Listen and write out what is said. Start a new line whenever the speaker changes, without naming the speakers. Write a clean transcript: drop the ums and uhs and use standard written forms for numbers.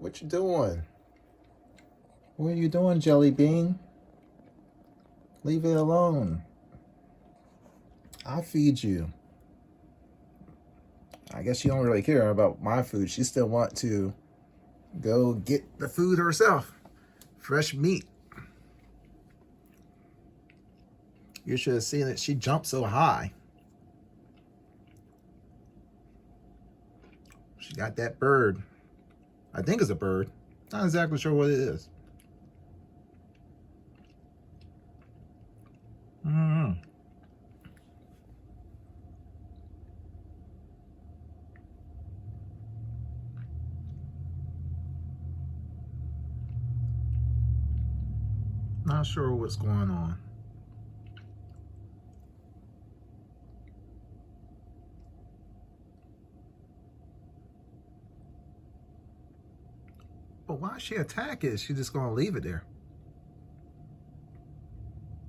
What you doing? What are you doing, Jelly Bean? Leave it alone. I'll feed you. I guess she don't really care about my food. She still want to go get the food herself. Fresh meat. You should have seen that she jumped so high. She got that bird. I think it's a bird. Not exactly sure what it is. Not sure what's going on. But why is she attack it? She just gonna leave it there?